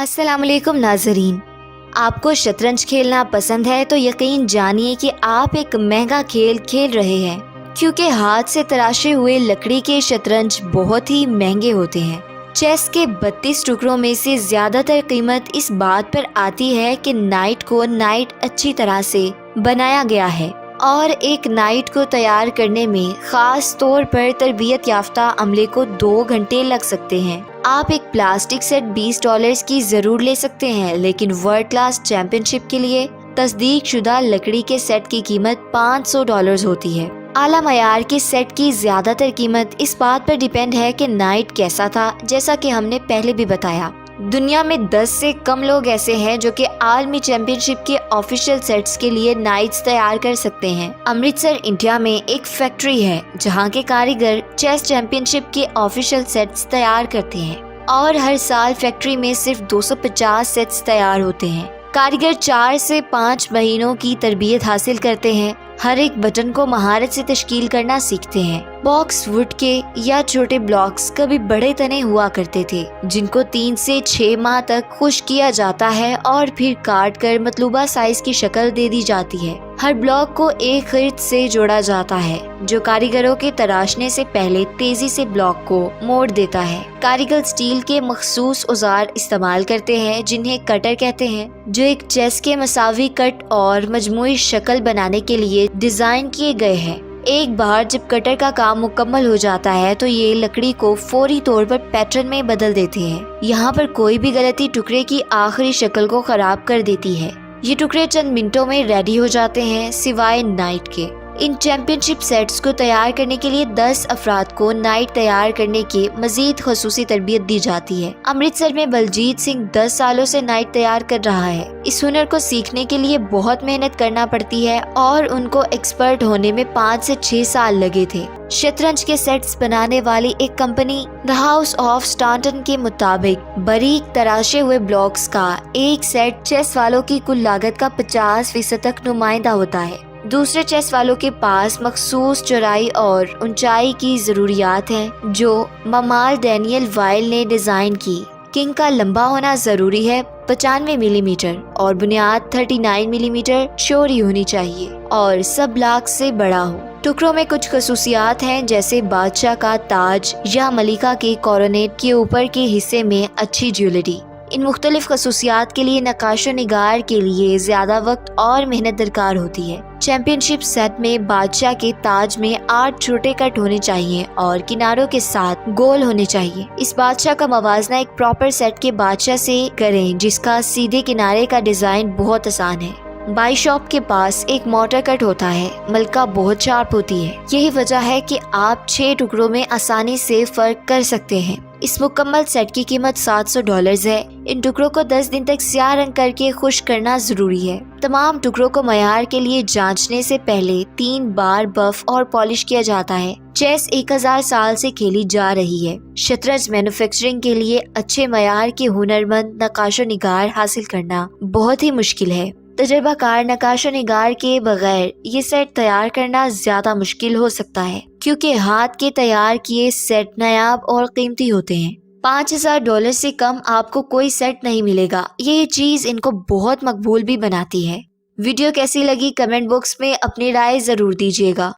अस्सलामुअलैकुम नाजरीन, आपको शतरंज खेलना पसंद है तो यकीन जानिए कि आप एक महंगा खेल खेल रहे हैं, क्योंकि हाथ से तराशे हुए लकड़ी के शतरंज बहुत ही महंगे होते हैं। चेस के 32 टुकड़ों में से ज्यादातर कीमत इस बात पर आती है कि नाइट को अच्छी तरह से बनाया गया है और एक नाइट को तैयार करने में खास तौर पर तरबियत याफ्ता अमले को 2 घंटे लग सकते हैं। आप एक प्लास्टिक सेट $20 की जरूर ले सकते हैं, लेकिन वर्ल्ड क्लास चैंपियनशिप के लिए तस्दीक शुदा लकड़ी के सेट की कीमत $500 होती है। आला मयार के सेट की ज्यादातर कीमत इस बात पर डिपेंड है कि नाइट कैसा था। जैसा कि हमने पहले भी बताया, दुनिया में 10 से कम लोग ऐसे हैं जो कि आलमी चैंपियनशिप के ऑफिशियल सेट्स के लिए नाइट्स तैयार कर सकते हैं। अमृतसर इंडिया में एक फैक्ट्री है जहां के कारीगर चेस चैंपियनशिप के ऑफिशियल सेट्स तैयार करते हैं और हर साल फैक्ट्री में सिर्फ 250 सेट्स तैयार होते हैं। कारीगर 4 से 5 महीनों की तरबियत हासिल करते हैं, हर एक बटन को महारत से तश्कील करना सीखते हैं। बॉक्स वुड के या छोटे ब्लॉक्स कभी बड़े तने हुआ करते थे, जिनको 3 से 6 माह तक खुश्क किया जाता है और फिर काट कर मतलूबा साइज की शक्ल दे दी जाती है। हर ब्लॉक को एक खिर्द से जोड़ा जाता है, जो कारीगरों के तराशने से पहले तेजी से ब्लॉक को मोड़ देता है। कारीगर स्टील के मखसूस औजार इस्तेमाल करते हैं, जिन्हें कटर कहते हैं, जो एक चेस के मसावी कट और मजमूई शक्ल बनाने के लिए डिजाइन किए गए हैं। एक बार जब कटर का काम मुकम्मल हो जाता है तो ये लकड़ी को फौरी तौर पर पैटर्न में बदल देते हैं। यहाँ पर कोई भी गलती टुकड़े की आखिरी शक्ल को खराब कर देती है। ये टुकड़े चंद मिनटों में रेडी हो जाते हैं, सिवाय नाइट के। इन चैंपियनशिप सेट्स को तैयार करने के लिए 10 अफराद को नाइट तैयार करने की मजीद खसूसी तरबियत दी जाती है। अमृतसर में बलजीत सिंह 10 सालों से नाइट तैयार कर रहा है। इस हुनर को सीखने के लिए बहुत मेहनत करना पड़ती है और उनको एक्सपर्ट होने में 5 से 6 साल लगे थे। शतरंज के सेट्स बनाने वाली एक कंपनी द हाउस ऑफ स्टांटन के मुताबिक बारीक तराशे हुए ब्लॉक्स का एक सेट चेस वालों की कुल लागत का 50% तक नुमाइंदा होता है। दूसरे चेस वालों के पास मखसूस चौड़ाई और ऊंचाई की जरूरियात हैं, जो ममाल डैनियल वाइल ने डिजाइन की। किंग का लंबा होना जरूरी है 95 मिलीमीटर और बुनियाद 39 मिलीमीटर चौड़ी होनी चाहिए और सब ब्लॉक से बड़ा हो। टुकड़ों में कुछ खसूसियात हैं, जैसे बादशाह का ताज या मलिका के कोरोनेट के ऊपर के हिस्से में अच्छी ज्वेलरी। इन मुख्तलिफ खसूसियात के लिए नक्काशो निगार के लिए ज्यादा वक्त और मेहनत दरकार होती है। चैंपियनशिप सेट में बादशाह के ताज में 8 छोटे कट होने चाहिए और किनारों के साथ गोल होने चाहिए। इस बादशाह का मवाजना एक प्रॉपर सेट के बादशाह से करें, जिसका सीधे किनारे का डिजाइन बहुत आसान है। बाइशॉप के पास एक मोटर कट होता है, मलका बहुत शार्प होती है। यही वजह है कि आप 6 टुकड़ों में आसानी से फर्क कर सकते हैं। इस मुकम्मल सेट की कीमत $700 है। इन टुकड़ों को 10 दिन तक स्याह रंग करके खुश्क करना जरूरी है। तमाम टुकड़ों को मयार के लिए जांचने से पहले 3 बार बफ और पॉलिश किया जाता है। चेस 1000 साल से खेली जा रही है। शतरंज मैन्युफैक्चरिंग के लिए अच्छे मयार के हुनरमंद नक्काशो निगार हासिल करना बहुत ही मुश्किल है। तजर्बाकार नक्काशो निगार के बगैर ये सेट तैयार करना ज्यादा मुश्किल हो सकता है, क्योंकि हाथ के तैयार किए सेट नायाब और कीमती होते हैं। $5000 से कम आपको कोई सेट नहीं मिलेगा। ये चीज इनको बहुत मकबूल भी बनाती है। वीडियो कैसी लगी कमेंट बॉक्स में अपनी राय जरूर दीजिएगा।